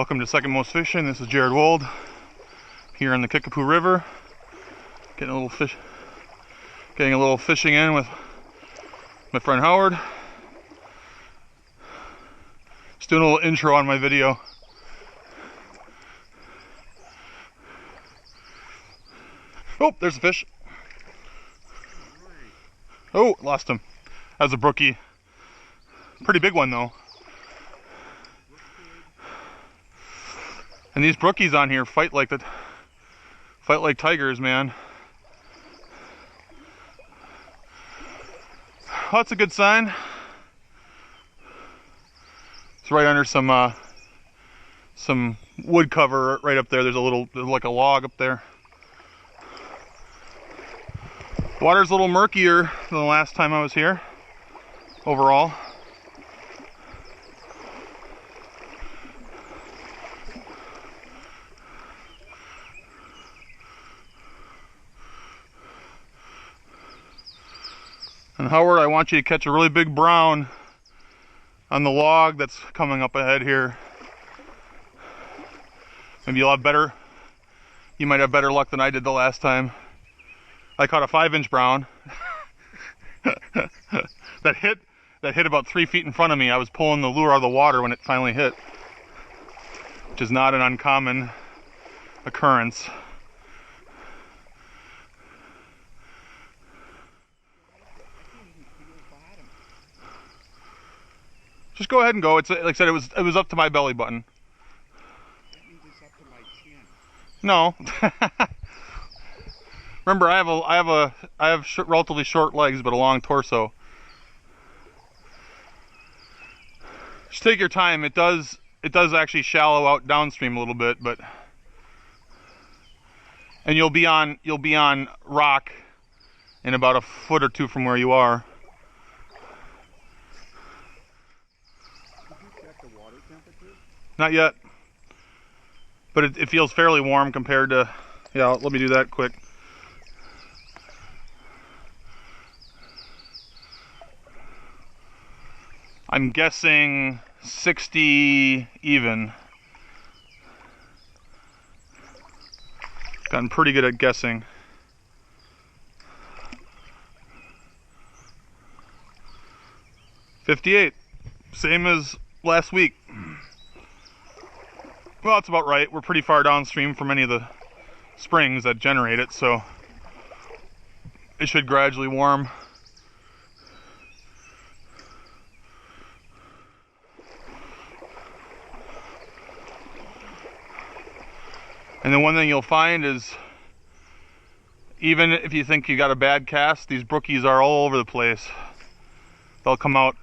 Welcome to Second Most Fishing. This is Jared Wold here in the Kickapoo River, getting a little fishing in with my friend Howard. Just doing a little intro on my video. Oh, there's a fish. Oh, lost him. That was a brookie. Pretty big one though. And these brookies on here fight like tigers, man. Oh, that's a good sign. It's right under some wood cover right up there. There's like a log up there. Water's a little murkier than the last time I was here, overall. And Howard, I want you to catch a really big brown on the log that's coming up ahead here. Maybe you might have better luck than I did the last time. I caught a 5-inch brown that hit about 3 feet in front of me. I was pulling the lure out of the water when it finally hit, which is not an uncommon occurrence. Just go ahead and go. It's like I said, it was up to my belly button. That means it's up to my chin. No. Remember, I have relatively short legs but a long torso. Just take your time. It does actually shallow out downstream a little bit, and you'll be on rock in about a foot or two from where you are. Not yet, but it feels fairly warm compared to, yeah, let me do that quick. I'm guessing 60 even. Gotten pretty good at guessing. $58, same as last week. Well, that's about right. We're pretty far downstream from any of the springs that generate it, so it should gradually warm. And then one thing you'll find is, even if you think you got a bad cast, these brookies are all over the place. They'll come out.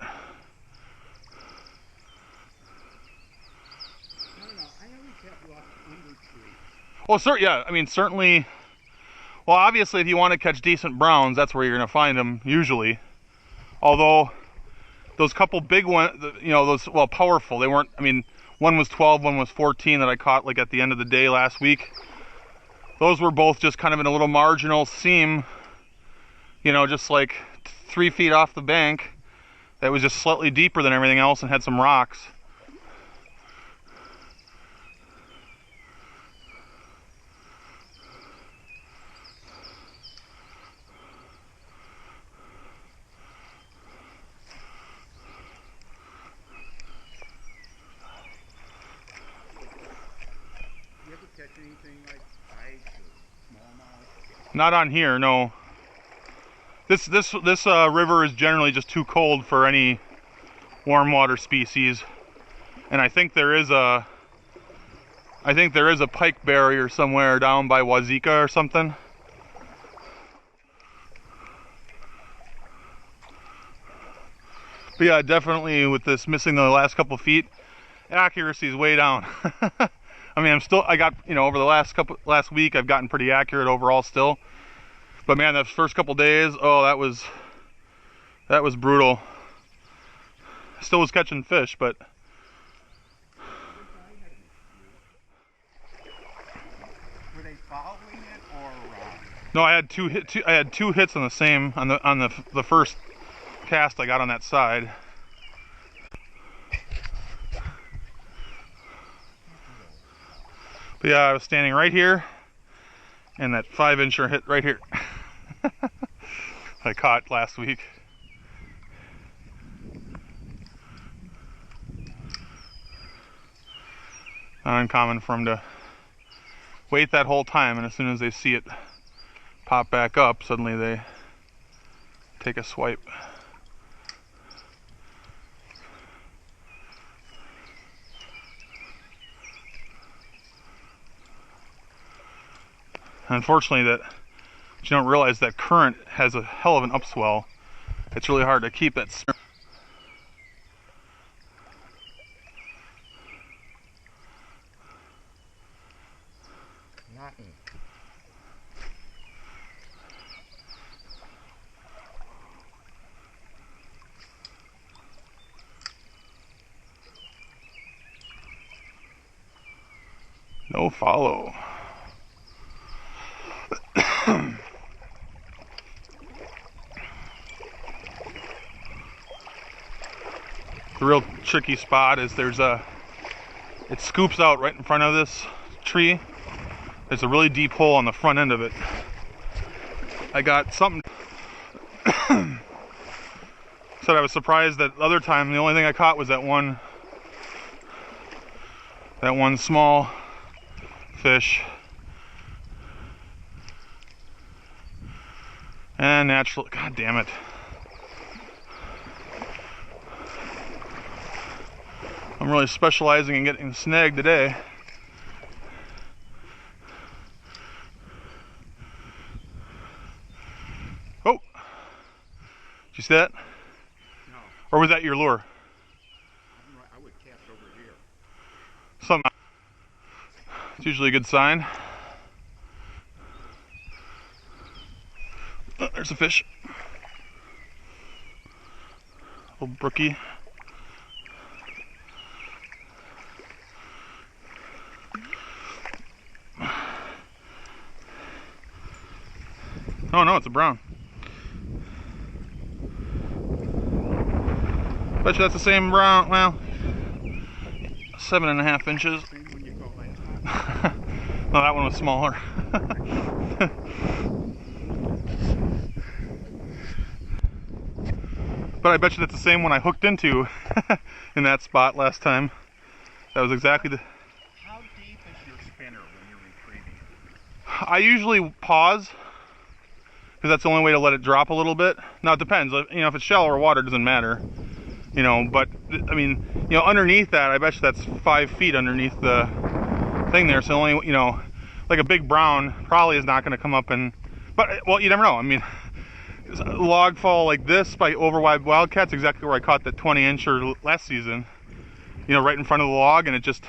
Well, yeah, I mean, certainly, well, obviously, if you want to catch decent browns, that's where you're going to find them, usually. Although, those couple big ones, you know, those, well, powerful, they weren't, I mean, one was 12, one was 14 that I caught, like, at the end of the day last week. Those were both just kind of in a little marginal seam, you know, just like 3 feet off the bank. That was just slightly deeper than everything else and had some rocks. Catch anything like pike or smallmouth? Not on here, no. This river is generally just too cold for any warm water species, and I think there is a pike barrier somewhere down by Wazika or something. But yeah, definitely with this missing the last couple feet, accuracy is way down. I mean, I got, you know, over the last week, I've gotten pretty accurate overall still. But man, those first couple days, oh, that was brutal. Still was catching fish, but. Were they following it or? No, I had two hits on the first cast I got on that side. But yeah, I was standing right here, and that 5-incher hit right here. I caught last week. Not uncommon for them to wait that whole time, and as soon as they see it pop back up, suddenly they take a swipe. Unfortunately, that you don't realize that current has a hell of an upswell. It's really hard to keep that. Nothing. No follow. The real tricky spot is it scoops out right in front of this tree. There's a really deep hole on the front end of it. I got something. Said I was surprised that the other time the only thing I caught was that one small fish. And natural, god damn it. I'm really specializing in getting snagged today. Oh, did you see that? No. Or was that your lure? I would cast over here. Something. It's usually a good sign. Oh, there's a fish. Little brookie. Oh no, it's a brown. Bet you that's the same brown. Well, 7.5 inches. Same when you go last time. No, that one was smaller. But I bet you that's the same one I hooked into in that spot last time. That was exactly the... How deep is your spinner when you're retrieving it? I usually pause, because that's the only way to let it drop a little bit. Now it depends, you know, if it's shallower water, it doesn't matter, you know, but I mean, you know, underneath that, I bet you that's 5 feet underneath the thing there, so only, you know, like a big brown probably is not going to come up and, but, well, you never know. I mean, a log fall like this by overwide wildcats, exactly where I caught that 20-incher last season, you know, right in front of the log, and it just,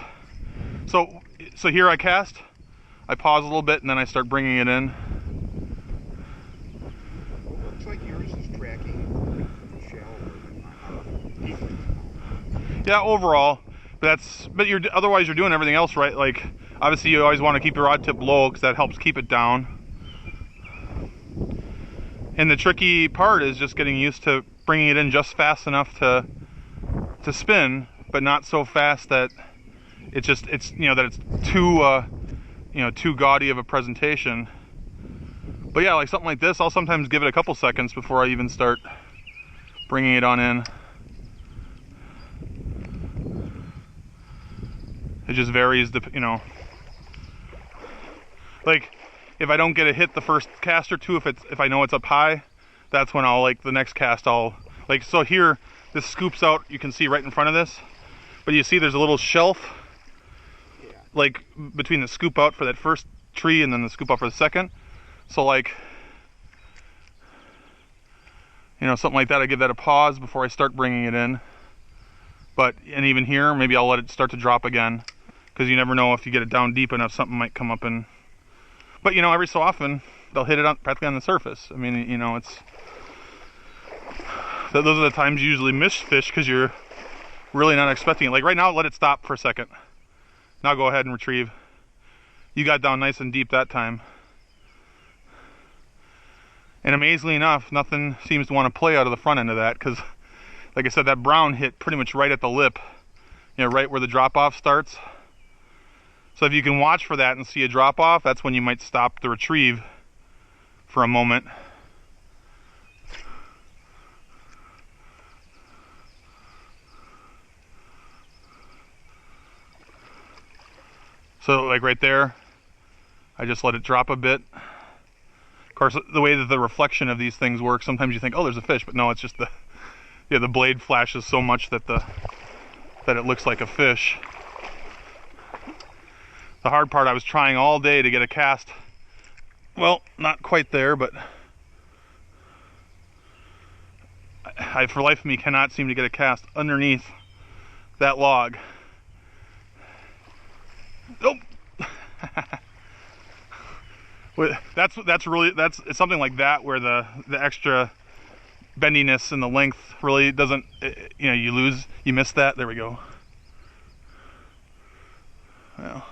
so here I cast, I pause a little bit, and then I start bringing it in. Well, looks like yours is tracking shallower than deep. Yeah, overall, but otherwise you're doing everything else right. Like, obviously you always want to keep your rod tip low because that helps keep it down. And the tricky part is just getting used to bringing it in just fast enough to spin, but not so fast that it's you know, that it's too you know, too gaudy of a presentation. But yeah, like something like this, I'll sometimes give it a couple seconds before I even start bringing it on in. It just varies, you know. Like, if I don't get a hit the first cast or two, if I know it's up high, that's when I'll, like, the next cast I'll, like, so here, this scoops out, you can see right in front of this, but you see there's a little shelf, like, between the scoop out for that first tree and then the scoop out for the second. So, like, you know, something like that, I give that a pause before I start bringing it in. But, and even here, maybe I'll let it start to drop again, because you never know, if you get it down deep enough, something might come up and, but, you know, every so often, they'll hit it practically on the surface. I mean, you know, those are the times you usually miss fish, because you're really not expecting it. Like right now, let it stop for a second. Now go ahead and retrieve. You got down nice and deep that time. And amazingly enough, nothing seems to want to play out of the front end of that, because, like I said, that brown hit pretty much right at the lip, you know, right where the drop-off starts. So if you can watch for that and see a drop off, that's when you might stop the retrieve for a moment. So like right there, I just let it drop a bit. Of course, the way that the reflection of these things works, sometimes you think, oh, there's a fish, but no, it's just the blade flashes so much that it looks like a fish. The hard part, I was trying all day to get a cast. Well, not quite there, but I for life of me cannot seem to get a cast underneath that log. Nope. It's something like that where the extra bendiness and the length really doesn't, you miss that. There we go. Well,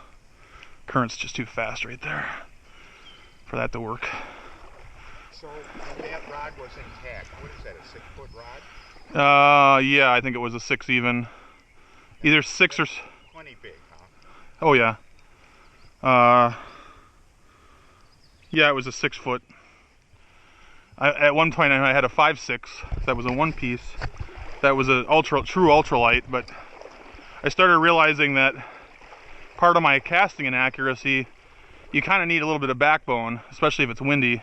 current's just too fast right there for that to work. So when that rod was intact, what is that, a 6-foot rod? Yeah, I think it was a 6 even. Either 6 or... Plenty big, huh? Oh yeah. Yeah, it was a 6 foot. At one point I had a 5.6 that was a one piece. That was a true ultralight, but I started realizing that part of my casting inaccuracy, you kind of need a little bit of backbone, especially if it's windy.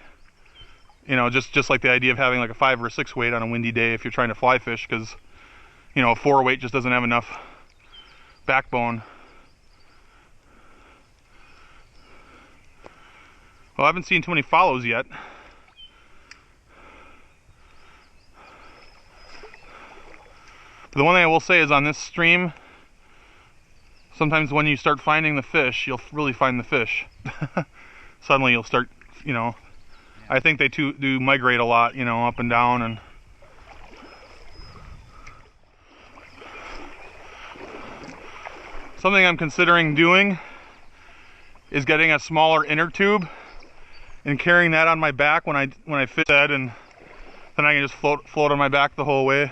You know, just like the idea of having like a 5 or a 6 weight on a windy day if you're trying to fly fish, because a 4 weight just doesn't have enough backbone. Well, I haven't seen too many follows yet. But the one thing I will say is on this stream, sometimes when you start finding the fish, you'll really find the fish. Suddenly you'll start, I think they do migrate a lot, up and down. And something I'm considering doing is getting a smaller inner tube and carrying that on my back when I fit that, and then I can just float on my back the whole way.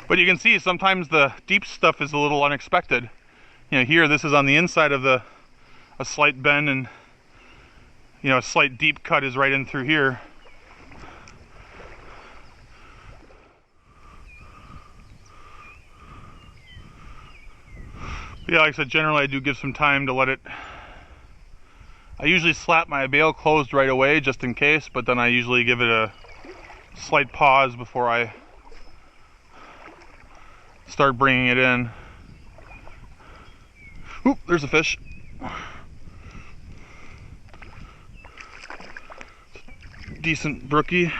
But you can see sometimes the deep stuff is a little unexpected. Here this is on the inside of a slight bend, and a slight deep cut is right in through here. Yeah, like I said, generally I do give some time to let it. I usually slap my bail closed right away just in case, but then I usually give it a slight pause before I start bringing it in. Oop, there's a fish. Decent brookie.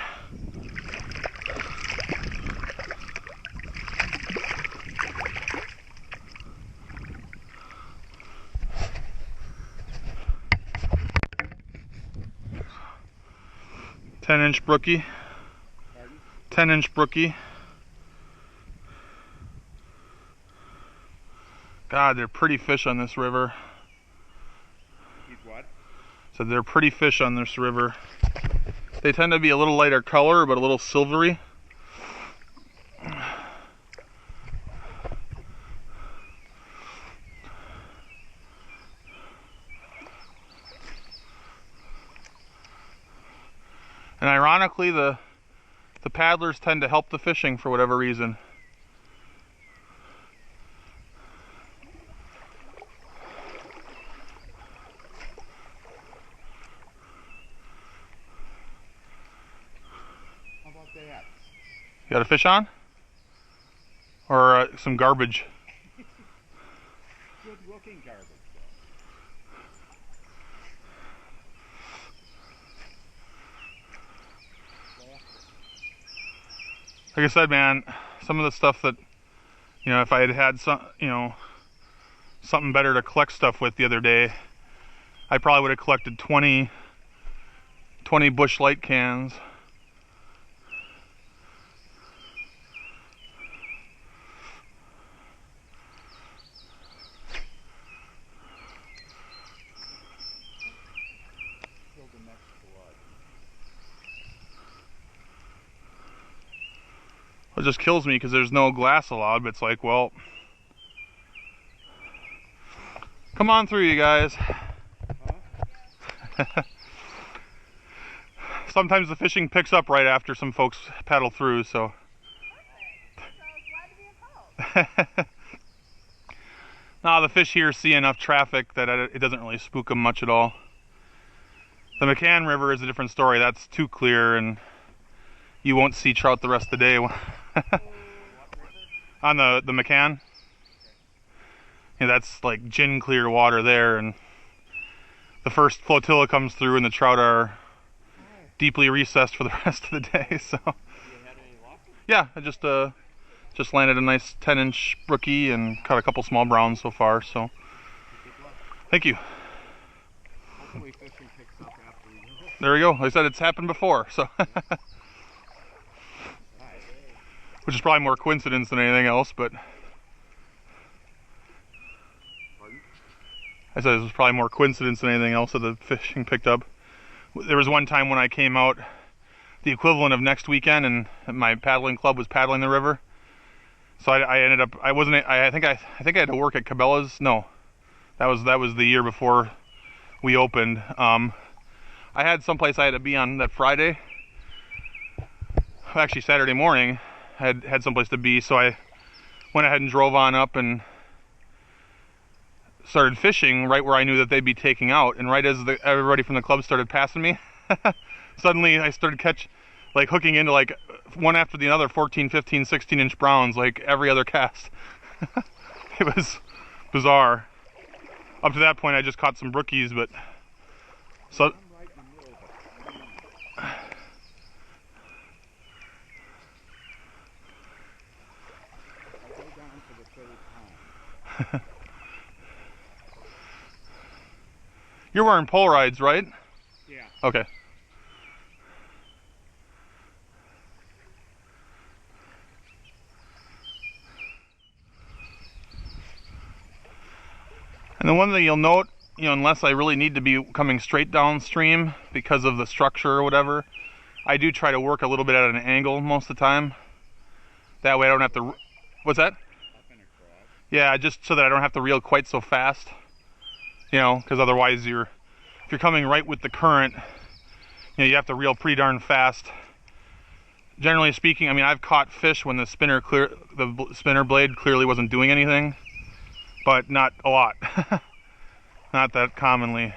Ten-inch brookie. 10-inch brookie. God, they're pretty fish on this river. What? So they're pretty fish on this river. They tend to be a little lighter color, but a little silvery. And ironically, the paddlers tend to help the fishing for whatever reason. How about that? You got a fish on? Or some garbage? Good looking garbage. Like I said, man, some of the stuff that, if I had some, something better to collect stuff with the other day, I probably would have collected 20 Busch Light cans. It just kills me because there's no glass allowed, but it's like, well, come on through, you guys. Sometimes the fishing picks up right after some folks paddle through, so. Nah, the fish here see enough traffic that it doesn't really spook them much at all. The McCann River is a different story. That's too clear, and you won't see trout the rest of the day. On the McCann. Yeah, that's like gin clear water there, and the first flotilla comes through and the trout are deeply recessed for the rest of the day. So yeah, I just landed a nice 10-inch brookie and caught a couple small browns so far, so thank you. Hopefully fishing picks up after we go. There we go. Like I said, it's happened before, so which is probably more coincidence than anything else, but I said it was probably more coincidence than anything else that the fishing picked up. There was one time when I came out, the equivalent of next weekend, and my paddling club was paddling the river. So I ended up, I think I had to work at Cabela's. No, that was the year before we opened. I had someplace I had to be on that Friday. Actually, Saturday morning, I had someplace to be, so I went ahead and drove on up and started fishing right where I knew that they'd be taking out. And right as everybody from the club started passing me, suddenly I started hooking into like one after the other 14, 15, 16-inch browns, like every other cast. It was bizarre. Up to that point, I just caught some brookies, but so. You're wearing pole rides, right? Yeah. Okay. And the one thing you'll note, unless I really need to be coming straight downstream because of the structure or whatever, I do try to work a little bit at an angle most of the time. That way I don't have to, what's that? Yeah, just so that I don't have to reel quite so fast, because otherwise if you're coming right with the current, you have to reel pretty darn fast. Generally speaking, I mean, I've caught fish when the spinner blade clearly wasn't doing anything, but not a lot. Not that commonly.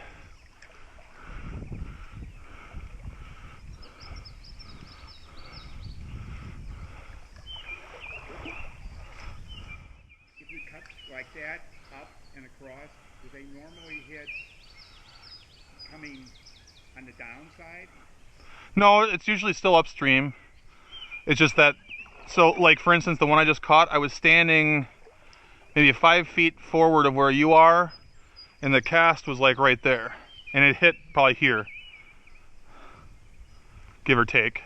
If you cut like that, up and across, do they normally hit coming on the downside? No, it's usually still upstream. It's just that, so like for instance, the one I just caught, I was standing maybe 5 feet forward of where you are, and the cast was like right there, and it hit probably here, give or take.